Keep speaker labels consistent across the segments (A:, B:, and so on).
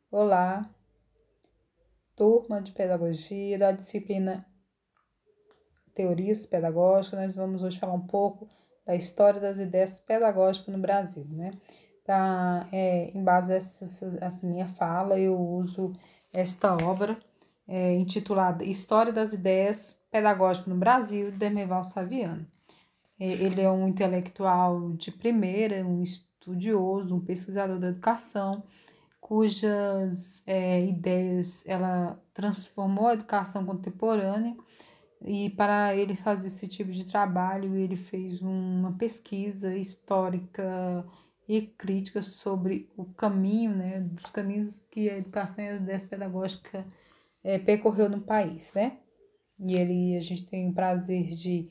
A: Olá, turma de pedagogia da disciplina Teorias Pedagógicas. Nós vamos hoje falar um pouco da história das ideias pedagógicas no Brasil, né? Em base a essa minha fala, eu uso esta obra intitulada História das Ideias Pedagógicas no Brasil, de Demerval Saviano. Ele é um intelectual de primeira, um estudioso, um pesquisador da educação, cujas ideias ela transformou a educação contemporânea, e para ele fazer esse tipo de trabalho ele fez uma pesquisa histórica e crítica sobre o caminho, né, dos caminhos que a educação e a ideia pedagógica percorreu no país, né? A gente tem o prazer de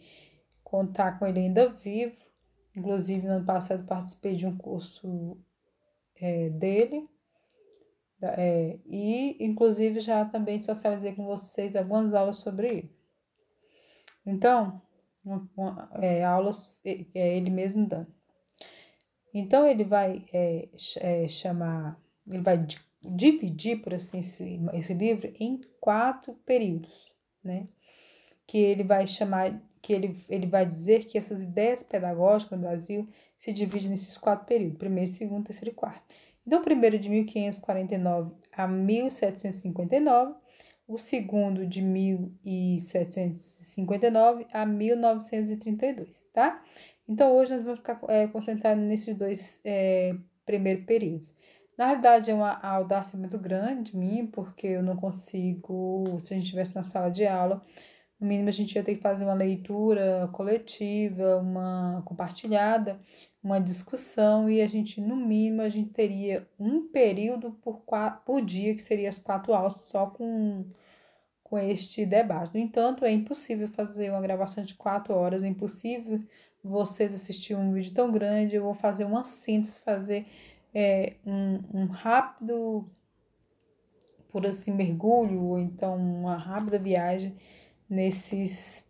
A: contar com ele ainda vivo. Inclusive, no ano passado participei de um curso dele. Inclusive já também socializei com vocês algumas aulas sobre ele. Então, aulas ele mesmo dando. Então, ele vai ele vai dividir, por assim, esse livro em 4 períodos, né? Que ele vai chamar, ele vai dizer que essas ideias pedagógicas no Brasil se dividem nesses 4 períodos: primeiro, segundo, terceiro e quarto. Então, o primeiro de 1549 a 1759, o segundo de 1759 a 1932, tá? Então, hoje nós vamos ficar concentrados nesses dois primeiros períodos. Na realidade, é uma audácia muito grande minha, porque eu não consigo, se a gente estivesse na sala de aula, no mínimo a gente ia ter que fazer uma leitura coletiva, uma compartilhada, uma discussão, e no mínimo, a gente teria um período por dia, que seria as 4 aulas, só com este debate. No entanto, é impossível fazer uma gravação de 4 horas, é impossível vocês assistirem um vídeo tão grande. Eu vou fazer uma síntese, fazer um rápido, por assim, mergulho, ou então uma rápida viagem nesses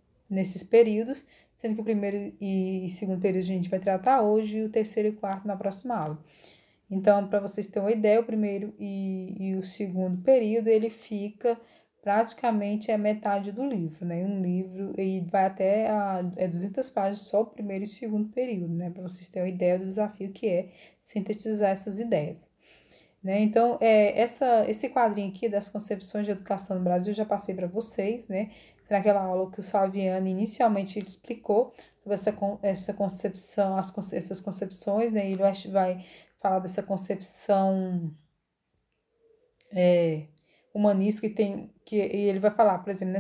A: períodos, sendo que o primeiro e segundo período a gente vai tratar hoje, e o terceiro e quarto na próxima aula. Então, para vocês terem uma ideia, o primeiro e o segundo período, ele fica praticamente a metade do livro, né? Um livro, e vai até 200 páginas, só o primeiro e o segundo período, né? Para vocês terem uma ideia do desafio que é sintetizar essas ideias. Né? Então, esse quadrinho aqui das concepções de educação no Brasil, eu já passei para vocês, né? Naquela aula que o Salviano inicialmente ele explicou sobre essa concepção, essas concepções, né? Ele vai falar dessa concepção humanista e ele vai falar, por exemplo,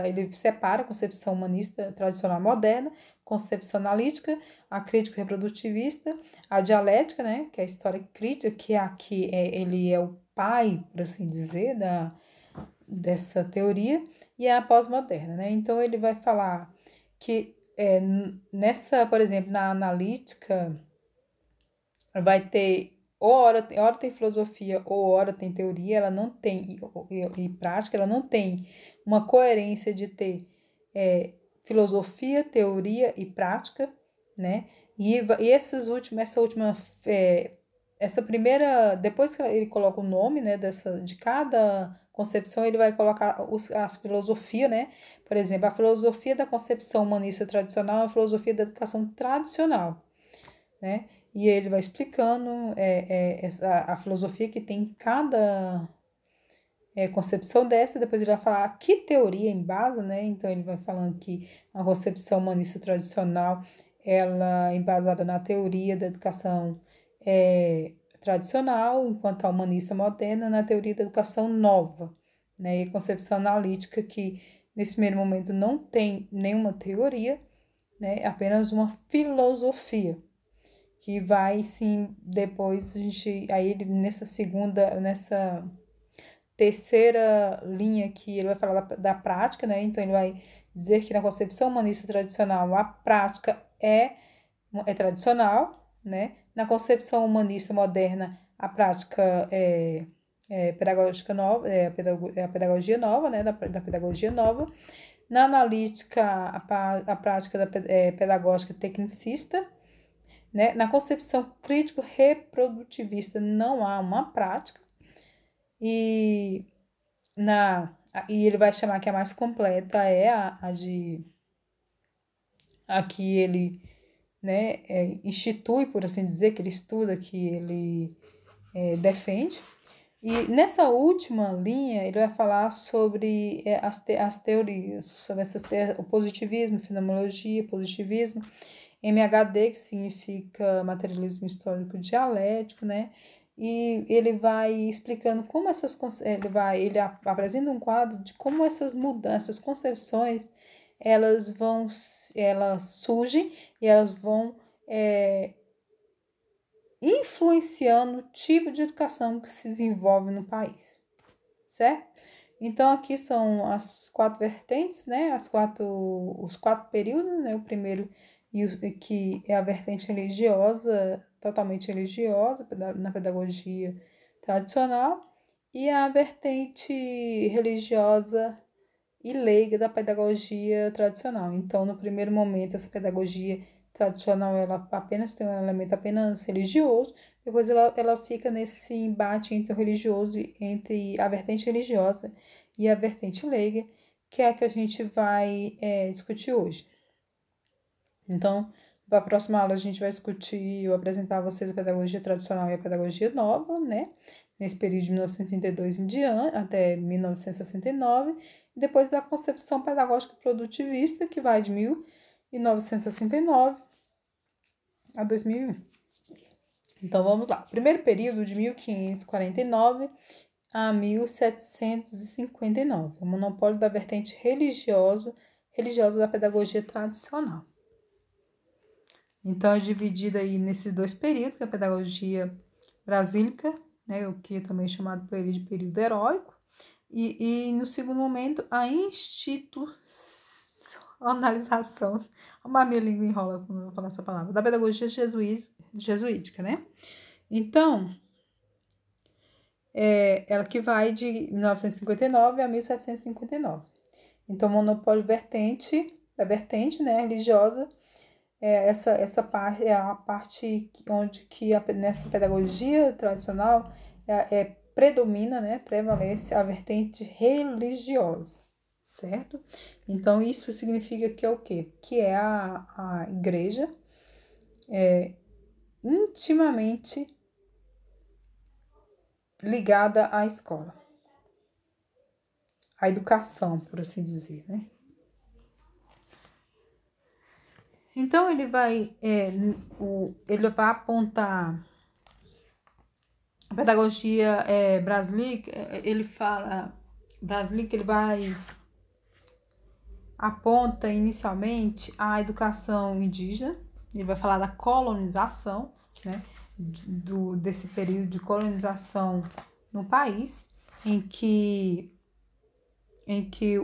A: ele separa a concepção humanista tradicional moderna, concepção analítica, a crítico reprodutivista, a dialética, né, que é a história crítica, que aqui ele é o pai, por assim dizer, dessa teoria, e a pós-moderna, né? Então ele vai falar que por exemplo, na analítica vai ter ou hora tem filosofia ou hora tem teoria, ela não tem, e prática, ela não tem uma coerência de ter filosofia, teoria e prática, né? Essa primeira, depois que ele coloca o nome, né, de cada concepção, ele vai colocar as filosofias, né? Por exemplo, a filosofia da concepção humanista tradicional, a filosofia da educação tradicional, né? E ele vai explicando a filosofia que tem cada concepção dessa. Depois ele vai falar que teoria embasa, né? Então ele vai falando que a concepção humanista tradicional ela é embasada na teoria da educação tradicional, enquanto a humanista moderna na teoria da educação nova, né? E a concepção analítica que nesse primeiro momento não tem nenhuma teoria, né? Apenas uma filosofia que vai sim depois nessa terceira linha que ele vai falar da prática, né? Então ele vai dizer que na concepção humanista tradicional a prática é tradicional, né? Na concepção humanista moderna a prática é pedagógica nova, a pedagogia nova, né? Da pedagogia nova. Na analítica a prática pedagógica tecnicista, né? Na concepção crítico-reprodutivista não há uma prática, e, e ele vai chamar que a mais completa é a que ele, né, institui, por assim dizer, que ele estuda, que ele defende. E nessa última linha, ele vai falar sobre as teorias, sobre o positivismo, fenomenologia, positivismo, MHD, que significa materialismo histórico dialético, né? E ele vai explicando como ele apresenta um quadro de como essas mudanças, concepções, elas surgem e elas vão influenciando o tipo de educação que se desenvolve no país, certo? Então, aqui são as 4 vertentes, né? Os 4 períodos, né? O primeiro, que é a vertente religiosa, totalmente religiosa, na pedagogia tradicional, e a vertente religiosa e leiga da pedagogia tradicional. Então, no primeiro momento, essa pedagogia tradicional, ela apenas tem um elemento apenas religioso, depois ela fica nesse embate entre o religioso, entre a vertente religiosa e a vertente leiga, que é a que a gente vai discutir hoje. Então, para a próxima aula, a gente vai discutir, eu apresentar a vocês a pedagogia tradicional e a pedagogia nova, né? Nesse período de 1932 em diante, até 1969, e depois da concepção pedagógica produtivista, que vai de 1969 a 2001. Então, vamos lá. Primeiro período, de 1549 a 1759, o monopólio da vertente religiosa da pedagogia tradicional. Então, é dividido aí nesses 2 períodos, que é a pedagogia brasílica, né, o que é também chamado por ele de período heróico, e no segundo momento, a institucionalização, a minha língua enrola quando eu vou falar essa palavra, da pedagogia jesuítica, né? Então, ela que vai de 1959 a 1759. Então, monopólio da vertente, né, religiosa, essa parte é a parte onde nessa pedagogia tradicional predomina, né, prevalece a vertente religiosa, certo? Então, isso significa que é o quê? Que é a igreja intimamente ligada à escola, à educação, por assim dizer, né? Então, ele vai apontar a pedagogia brasileira, ele fala, brasileira, ele vai aponta inicialmente a educação indígena, ele vai falar da colonização, né, desse período de colonização no país, em que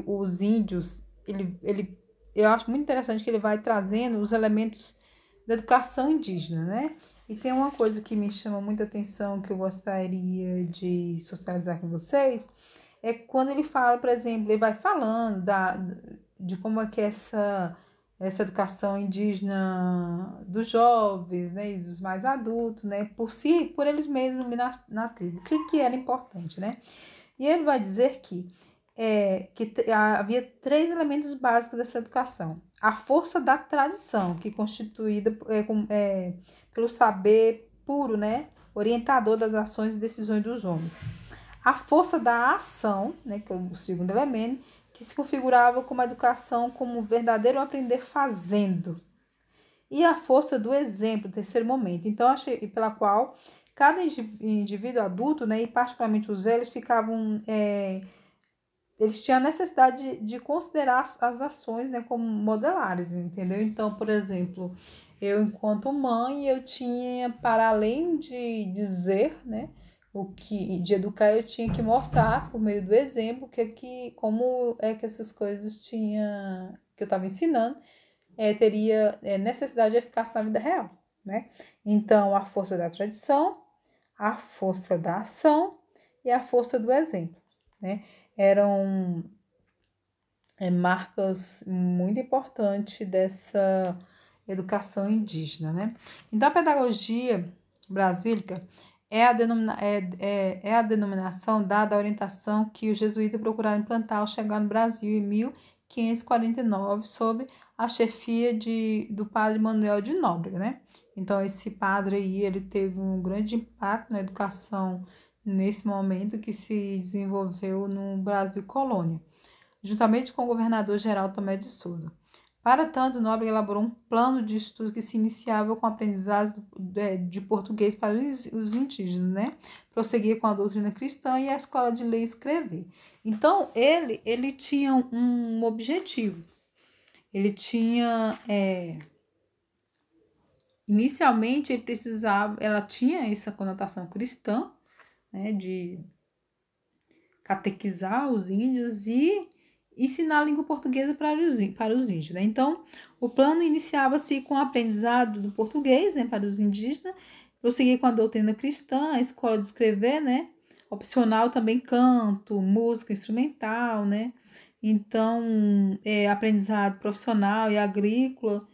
A: os índios, eu acho muito interessante que ele vai trazendo os elementos da educação indígena, né? E tem uma coisa que me chama muita atenção, que eu gostaria de socializar com vocês, é quando ele fala, por exemplo, ele vai falando de como é que essa educação indígena dos jovens, né, e dos mais adultos, né, por eles mesmos ali na tribo, o que era importante, né? E ele vai dizer que havia 3 elementos básicos dessa educação. A força da tradição, que é constituída pelo saber puro, né, orientador das ações e decisões dos homens. A força da ação, né, que é o segundo elemento, que se configurava como a educação como um verdadeiro aprender fazendo. E a força do exemplo, terceiro momento. Então, achei pela qual cada indivíduo adulto, né, e particularmente os velhos, eles tinham a necessidade de considerar as ações, né, como modelares, entendeu? Então, por exemplo, eu, enquanto mãe, eu tinha, para além de dizer, né, de educar, eu tinha que mostrar, por meio do exemplo, como é que essas coisas que eu estava ensinando, teria necessidade de eficácia na vida real, né? Então, a força da tradição, a força da ação e a força do exemplo, né? Eram marcas muito importantes dessa educação indígena, né? Então, a pedagogia brasílica, é a denominação dada à orientação que os jesuítas procuraram implantar ao chegar no Brasil em 1549, sob a chefia do padre Manuel de Nóbrega, né? Então, esse padre aí, ele teve um grande impacto na educação nesse momento que se desenvolveu no Brasil colônia, juntamente com o governador-geral Tomé de Souza. Para tanto, Nóbrega elaborou um plano de estudo que se iniciava com o aprendizado de português para os indígenas, né? Prosseguia com a doutrina cristã e a escola de ler e escrever. Então, ele tinha um objetivo. Ele tinha... inicialmente, ela tinha essa conotação cristã, né? De catequizar os índios e ensinar a língua portuguesa para os índios, né? Então, o plano iniciava-se com o aprendizado do português, né, para os indígenas, prosseguir com a doutrina cristã, a escola de escrever, né? Opcional também canto, música instrumental, né? Então, aprendizado profissional e agrícola,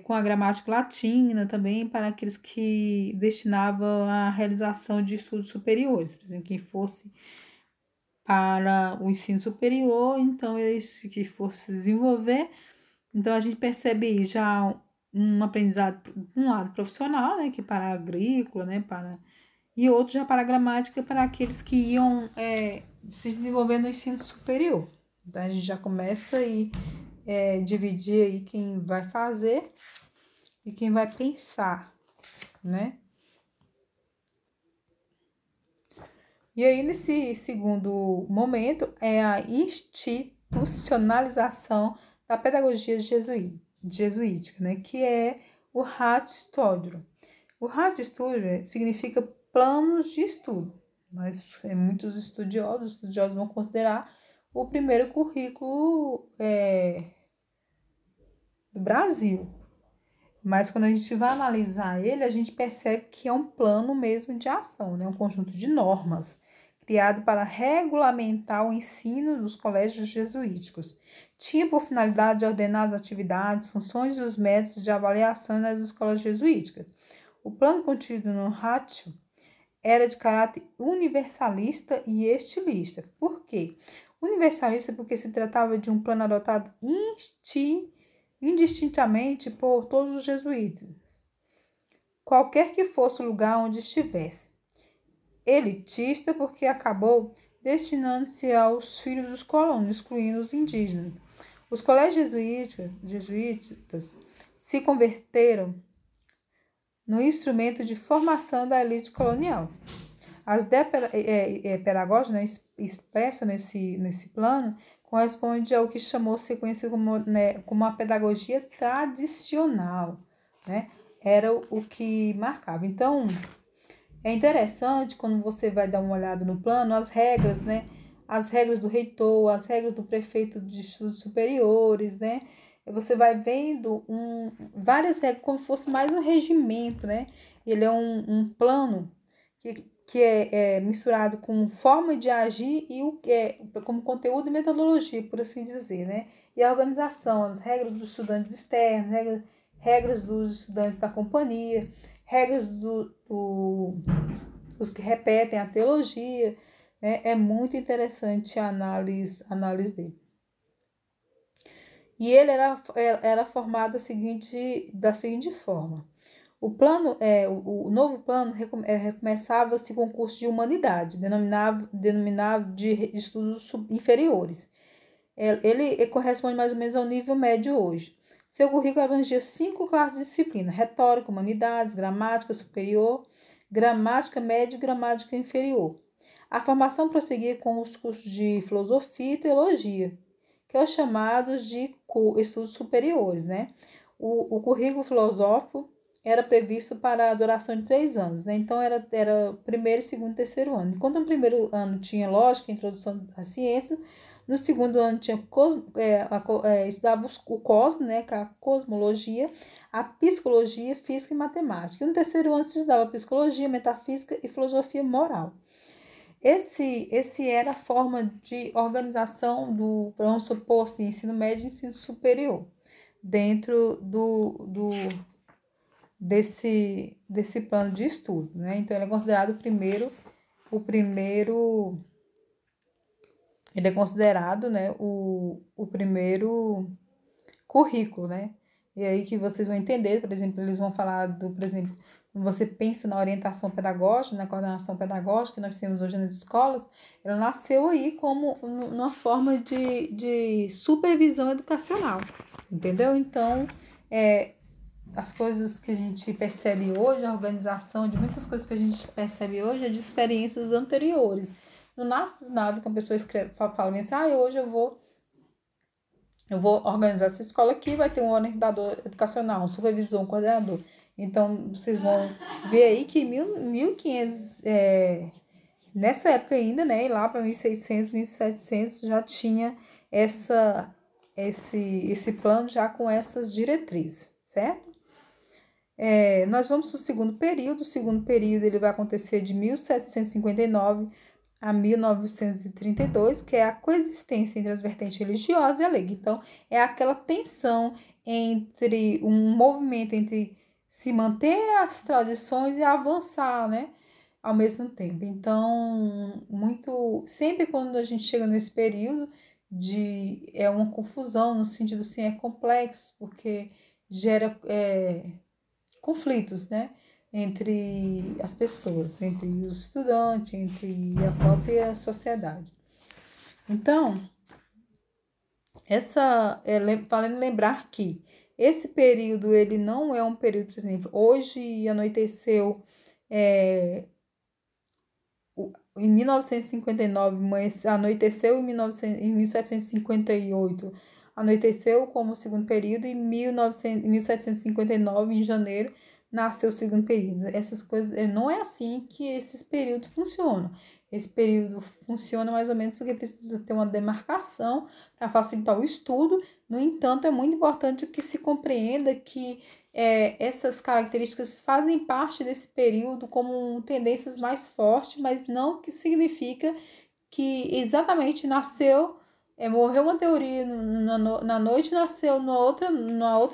A: com a gramática latina também para aqueles que destinavam à realização de estudos superiores, por exemplo, quem fosse para o ensino superior, então eles que fosse desenvolver. Então a gente percebe aí já um aprendizado, um lado profissional, né, que para a agrícola, né, e outro já para a gramática, para aqueles que iam se desenvolver no ensino superior. Então a gente já começa aí dividir aí quem vai fazer e quem vai pensar, né? E aí, nesse segundo momento, é a institucionalização da pedagogia jesuítica, né? Que é o Ratio. O Ratio significa planos de estudo, mas muitos estudiosos vão considerar o primeiro currículo do Brasil. Mas quando a gente vai analisar ele, a gente percebe que é um plano mesmo de ação, né? Um conjunto de normas criado para regulamentar o ensino dos colégios jesuíticos. Tinha por finalidade ordenar as atividades, funções e os métodos de avaliação nas escolas jesuíticas. O plano contido no Ratio era de caráter universalista e estilista. Por quê? Universalista porque se tratava de um plano adotado indistintamente por todos os jesuítas, qualquer que fosse o lugar onde estivesse. Elitista porque acabou destinando-se aos filhos dos colonos, excluindo os indígenas. Os colégios jesuítas se converteram no instrumento de formação da elite colonial. As ideias pedagógicas, né, expressas nesse plano corresponde ao que chamou-se conhecido como a pedagogia tradicional, né? Era o que marcava. Então, é interessante quando você vai dar uma olhada no plano, as regras, né? As regras do reitor, as regras do prefeito de estudos superiores, né? Você vai vendo várias regras, como se fosse mais um regimento, né? Ele é um plano que é misturado com forma de agir e como conteúdo e metodologia, por assim dizer, né? E a organização, as regras dos estudantes externos, regras dos estudantes da companhia, regras dos que repetem a teologia, né? É muito interessante a análise dele. E ele era formado da seguinte forma. O novo plano recomeçava-se com o curso de humanidade, denominado de estudos inferiores. Ele corresponde mais ou menos ao nível médio hoje. Seu currículo abrangia 5 classes de disciplina: retórica, humanidades, gramática superior, gramática média e gramática inferior. A formação prosseguia com os cursos de filosofia e teologia, que são chamados de estudos superiores, né? O currículo filosófico era previsto para a duração de 3 anos, né? Então era primeiro, segundo e terceiro ano. Enquanto no primeiro ano tinha lógica, introdução às ciências, no segundo ano tinha estudava o cosmos, né? A cosmologia, a psicologia, física e matemática. E no terceiro ano se estudava psicologia, metafísica e filosofia moral. Esse era a forma de organização vamos supor assim, ensino médio e ensino superior, dentro desse plano de estudo, né? Então, ele é considerado ele é considerado, né, o primeiro currículo, né? E aí que vocês vão entender, por exemplo, eles vão falar por exemplo, quando você pensa na orientação pedagógica, na coordenação pedagógica que nós temos hoje nas escolas, ela nasceu aí como uma forma de supervisão educacional, entendeu? Então, as coisas que a gente percebe hoje, a organização de muitas coisas que a gente percebe hoje é de experiências anteriores. Não nasce nada que a pessoa fala assim, hoje eu vou organizar essa escola aqui, vai ter um orientador educacional, um supervisor, um coordenador. Então, vocês vão ver aí que 1500, nessa época ainda, né, e lá para 1600, 1700 já tinha esse plano já com essas diretrizes, certo? Nós vamos para o segundo período. O segundo período ele vai acontecer de 1759 a 1932, que é a coexistência entre as vertentes religiosas e a lei. Então, é aquela tensão entre um movimento entre se manter as tradições e avançar, né, ao mesmo tempo. Então, sempre quando a gente chega nesse período é uma confusão, no sentido assim, é complexo, porque gera conflitos, né, entre as pessoas, entre os estudantes, entre a própria sociedade. Então, valendo lembrar que esse período, ele não é um período, por exemplo, hoje anoiteceu em 1959, mas anoiteceu em 1758, anoiteceu como segundo período, e em 1759, em janeiro, nasceu o segundo período. Essas coisas, não é assim que esses períodos funcionam. Esse período funciona mais ou menos porque precisa ter uma demarcação para facilitar o estudo. No entanto, é muito importante que se compreenda que essas características fazem parte desse período como tendências mais fortes, mas não que significa que exatamente morreu uma teoria na noite, nasceu na outra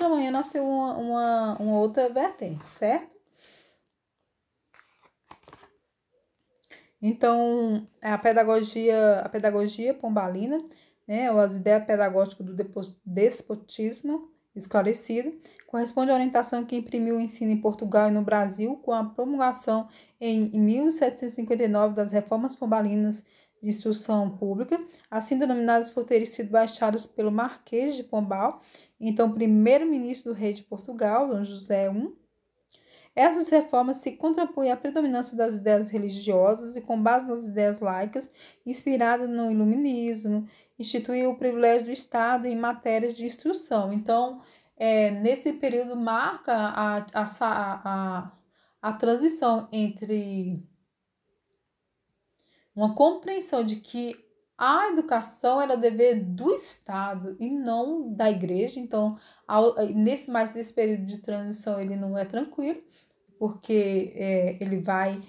A: manhã nasceu uma outra vertente, certo? Então, a pedagogia pombalina, né, ou as ideias pedagógicas do despotismo esclarecido, corresponde à orientação que imprimiu o ensino em Portugal e no Brasil com a promulgação em 1759 das reformas pombalinas de instrução pública, assim denominadas por terem sido baixadas pelo Marquês de Pombal, então primeiro-ministro do rei de Portugal, Dom José I. Essas reformas se contrapõem à predominância das ideias religiosas e, com base nas ideias laicas, inspiradas no iluminismo, instituiu o privilégio do Estado em matérias de instrução. Então, nesse período marca a transição entre uma compreensão de que a educação era dever do Estado e não da igreja. Então, nesse período de transição ele não é tranquilo, porque ele vai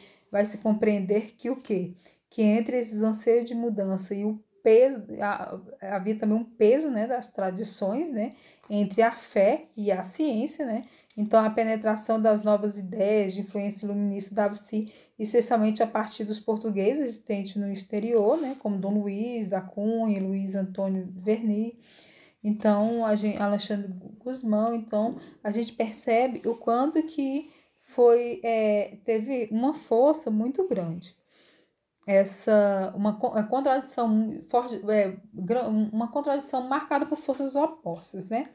A: se compreender que o quê? Que entre esses anseios de mudança e o peso, havia também um peso, né, das tradições, né, entre a fé e a ciência, né? Então, a penetração das novas ideias de influência iluminista dava-se especialmente a partir dos portugueses existentes no exterior, né, como Dom Luís da Cunha, Luís Antônio Verni. Então, Alexandre Gusmão, então, a gente percebe o quanto que teve uma força muito grande. Uma contradição forte, uma contradição marcada por forças opostas, né?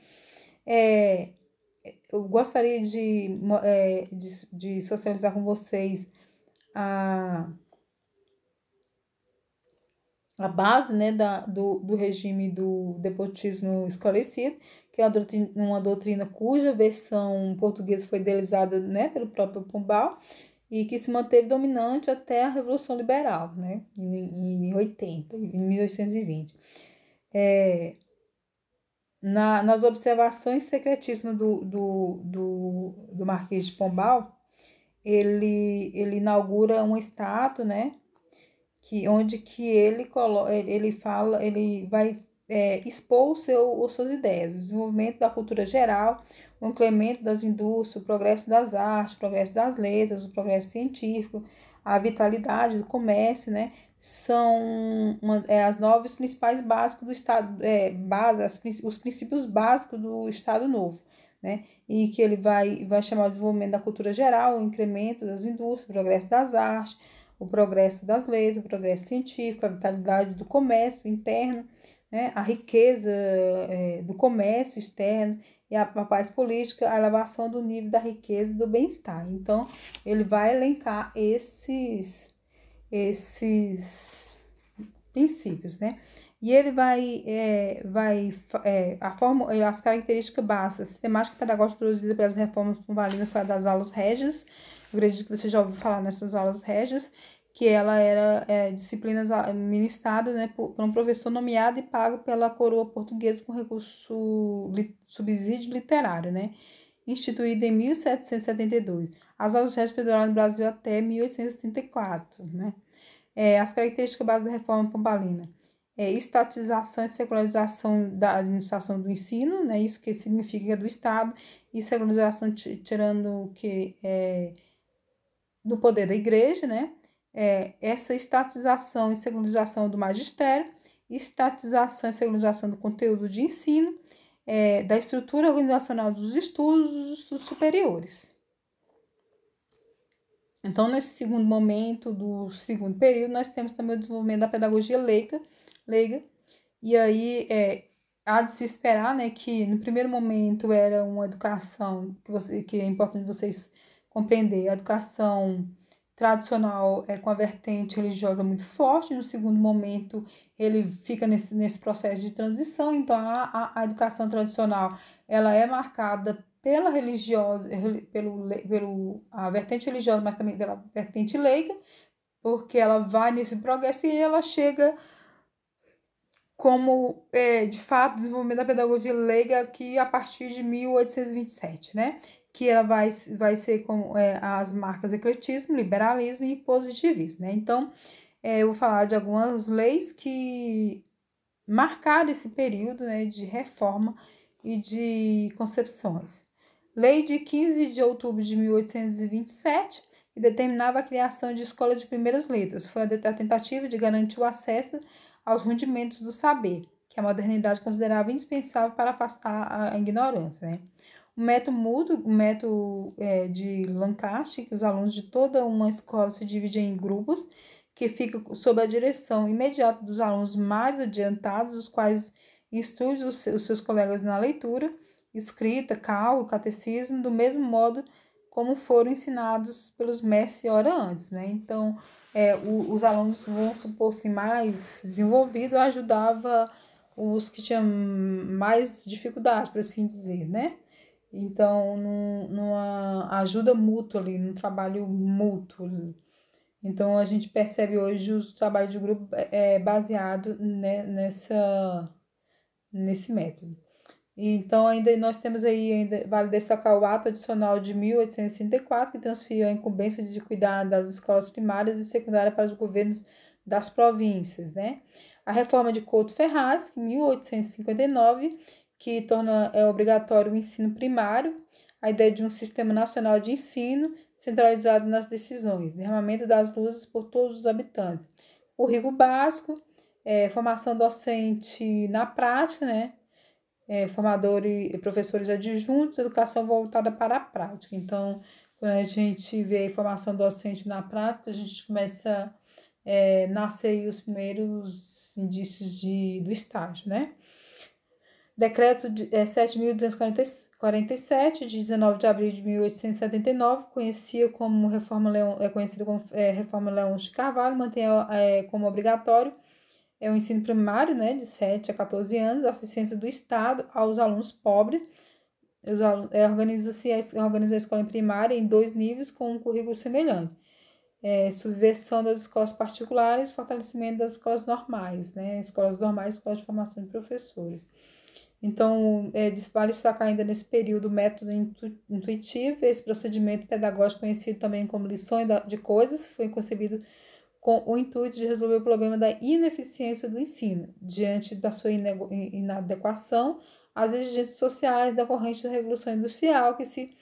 A: Eu gostaria de socializar com vocês a base, né, do regime do despotismo esclarecido, que é uma doutrina cuja versão portuguesa foi idealizada, né, pelo próprio Pombal e que se manteve dominante até a Revolução Liberal, né, em 1820. Nas observações secretíssimas do Marquês de Pombal, ele inaugura uma estátua, né, onde que ele vai expor as suas ideias, o desenvolvimento da cultura geral, o incremento das indústrias, o progresso das artes, o progresso das letras, o progresso científico, a vitalidade do comércio, né? São as novas principais básicos do Estado, os princípios básicos do Estado Novo, né? E que ele vai chamar o desenvolvimento da cultura geral, o incremento das indústrias, o progresso das artes, o progresso das letras, o progresso científico, a vitalidade do comércio interno, né? A riqueza do comércio externo e a paz política, a elevação do nível da riqueza e do bem-estar. Então, ele vai elencar esses princípios, né? E ele as características básicas, a sistemática pedagógica produzida pelas reformas Pombalina foi a das aulas régias. Eu acredito que você já ouviu falar nessas aulas régias, que ela era disciplinas ministradas, né, por um professor nomeado e pago pela coroa portuguesa com subsídio literário, né? Instituída em 1772. As aulas régias perduraram no Brasil até 1834, né? As características básicas da reforma pombalina. Estatização e secularização da administração do ensino, né? Isso que significa que é do Estado, e secularização tirando o que do poder da igreja, né? Essa estatização e secularização do magistério, estatização e secularização do conteúdo de ensino, da estrutura organizacional dos estudos superiores. Então, nesse segundo momento do segundo período, nós temos também o desenvolvimento da pedagogia leiga, e aí há de se esperar, né, que no primeiro momento era uma educação que é importante vocês compreender, a educação tradicional com a vertente religiosa muito forte, no segundo momento ele fica nesse processo de transição, então a educação tradicional ela é marcada pela religiosa, a vertente religiosa, mas também pela vertente leiga, porque ela vai nesse progresso e ela chega como, de fato, desenvolvimento da pedagogia leiga aqui a partir de 1827, né? Que ela vai ser com as marcas ecletismo, liberalismo e positivismo, né? Então, eu vou falar de algumas leis que marcaram esse período, né, de reforma e de concepções. Lei de 15 de outubro de 1827, que determinava a criação de escola de primeiras letras. Foi a tentativa de garantir o acesso aos rudimentos do saber, que a modernidade considerava indispensável para afastar a ignorância, né? O método de Lancaster, que os alunos de toda uma escola se dividem em grupos, que ficam sob a direção imediata dos alunos mais adiantados, os quais instruem os seus colegas na leitura, escrita, cálculo, catecismo, do mesmo modo como foram ensinados pelos mestres hora antes, né? Então, os alunos, vão supor assim, mais desenvolvidos, ajudava os que tinham mais dificuldade, por assim dizer, né? Então, numa ajuda mútua ali, num trabalho mútuo. Então, a gente percebe hoje os trabalhos de grupo baseado, né, nesse método. Então, ainda nós temos aí, vale destacar o ato adicional de 1864, que transferiu a incumbência de cuidar das escolas primárias e secundárias para os governos das províncias, né? A reforma de Couto Ferraz, em 1859, que torna obrigatório o ensino primário, a ideia de um sistema nacional de ensino centralizado nas decisões, derramamento das luzes por todos os habitantes, currículo básico, formação docente na prática, né? Formadores e professores adjuntos, educação voltada para a prática. Então, quando a gente vê a formação docente na prática, a gente começa a nascer aí os primeiros indícios do estágio, né? Decreto 7.247, de 19 de abril de 1879, conhecido como Reforma Leão de Carvalho, mantém como obrigatório o ensino primário, né, de 7 a 14 anos, assistência do Estado aos alunos pobres. Organiza a escola primária em 2 níveis com um currículo semelhante. Subversão das escolas particulares, fortalecimento das escolas normais, né, escolas normais, escolas de formação de professores. Então, vale destacar ainda nesse período o método intuitivo, esse procedimento pedagógico conhecido também como lições de coisas, foi concebido com o intuito de resolver o problema da ineficiência do ensino, diante da sua inadequação às exigências sociais decorrentes da Revolução Industrial, que se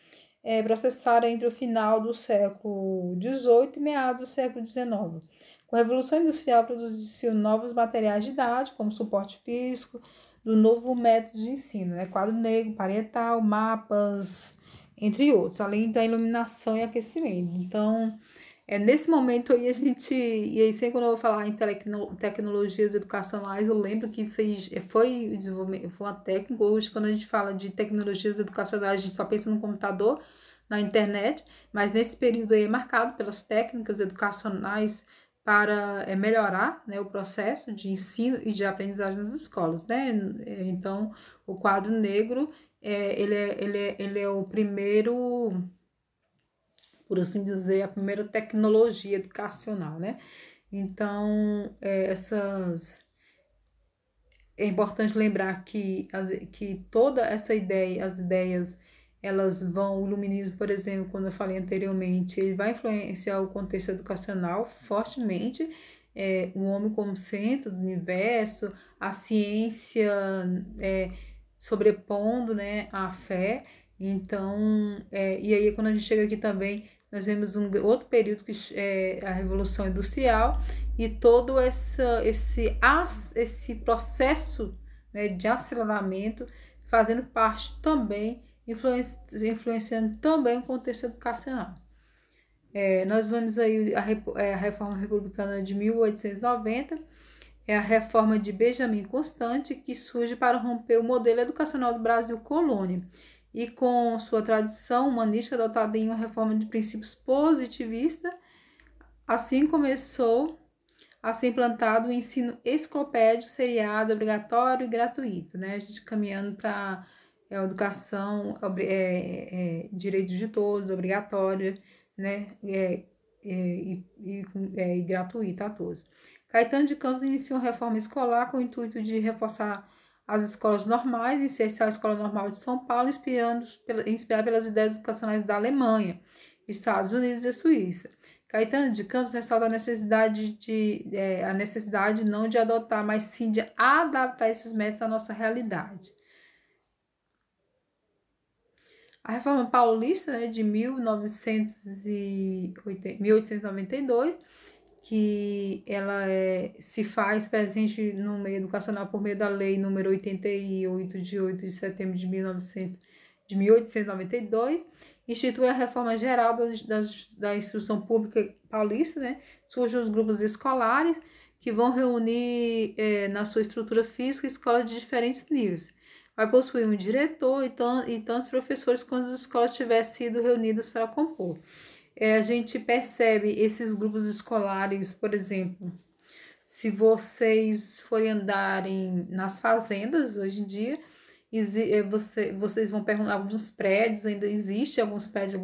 A: processaram entre o final do século XVIII e meados do século XIX. Com a Revolução Industrial, produziu novos materiais didáticos, como suporte físico, do novo método de ensino, quadro negro, parietal, mapas, entre outros, além da iluminação e aquecimento. Então, nesse momento aí e aí sempre quando eu vou falar em tecnologias educacionais, eu lembro que isso aí foi o desenvolvimento, foi uma técnica. Hoje, quando a gente fala de tecnologias educacionais, a gente só pensa no computador, na internet, mas nesse período aí é marcado pelas técnicas educacionais para melhorar, o processo de ensino e de aprendizagem nas escolas, Então, o quadro negro, ele é o primeiro, por assim dizer, a primeira tecnologia educacional, Então, é importante lembrar que toda essa ideia, as ideias, elas vão, o iluminismo, por exemplo, como eu falei anteriormente, ele vai influenciar o contexto educacional fortemente, o homem como centro do universo, a ciência sobrepondo, a fé. Então, e aí quando a gente chega aqui também, nós vemos outro período que é a Revolução Industrial e todo esse processo, de aceleramento fazendo parte também, influenciando também o contexto educacional. Nós vemos aí a Reforma Republicana de 1890, é a reforma de Benjamin Constant, que surge para romper o modelo educacional do Brasil colônia e com sua tradição humanística adotada em uma reforma de princípios positivista, assim começou a ser implantado o ensino enciclopédico, seriado, obrigatório e gratuito, A gente caminhando para a educação, direito de todos, obrigatória, e gratuita a todos. Caetano de Campos iniciou uma reforma escolar com o intuito de reforçar as escolas normais, em especial a Escola Normal de São Paulo, inspirada pelas ideias educacionais da Alemanha, Estados Unidos e Suíça. Caetano de Campos ressalta a necessidade não de adotar, mas sim de adaptar esses métodos à nossa realidade. A Reforma Paulista, de 1892, que ela se faz presente no meio educacional por meio da Lei número 88, de 8 de setembro de 1892, institui a reforma geral da instrução pública paulista, Surgem os grupos escolares que vão reunir na sua estrutura física escolas de diferentes níveis. Vai possuir um diretor e tantos professores quando as escolas tiverem sido reunidas para compor. A gente percebe esses grupos escolares, por exemplo, se vocês forem andarem nas fazendas hoje em dia, vocês vão perguntar, alguns prédios, ainda existem alguns prédios,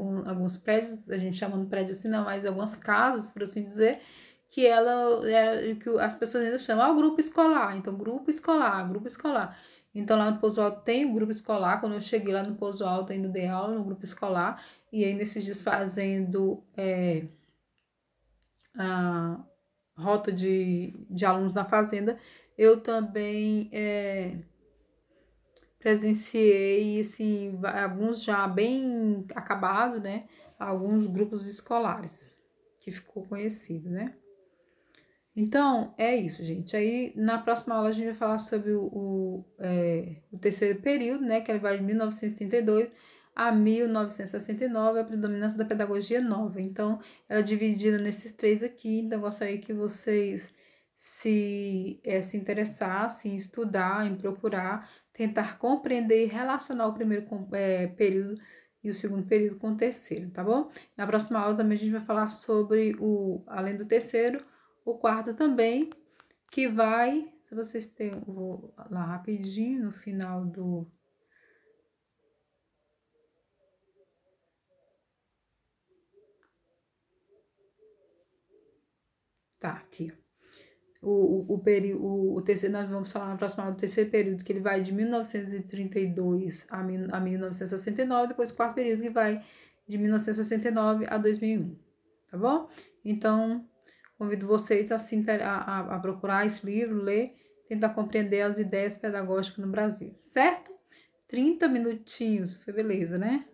A: a gente chama de prédio assim, não, mas algumas casas, por assim dizer, que que as pessoas ainda chamam grupo escolar. Então, grupo escolar. Então, lá no Pouso Alto tem o grupo escolar. Quando eu cheguei lá no Pouso Alto, ainda dei aula no grupo escolar. E aí, nesses dias, fazendo a rota de alunos na fazenda, eu também presenciei, assim, alguns já bem acabados, Alguns grupos escolares, que ficou conhecido, Então, é isso, gente. Aí, na próxima aula, a gente vai falar sobre o terceiro período, Que ele vai de 1932 a 1969, a predominância da pedagogia nova. Então, ela é dividida nesses três aqui. Então, eu gostaria que vocês se interessassem em estudar, em procurar, tentar compreender e relacionar o primeiro período e o segundo período com o terceiro, tá bom? Na próxima aula também a gente vai falar sobre além do terceiro, o quarto também, que vai, se vocês têm, vou lá rapidinho no final do... Tá, aqui. O terceiro, nós vamos falar na próxima aula do terceiro período, que ele vai de 1932 a 1969, depois o quarto período, que vai de 1969 a 2001, tá bom? Então, Convido vocês a procurar esse livro, ler, tentar compreender as ideias pedagógicas no Brasil, certo? 30 minutinhos, foi beleza, né?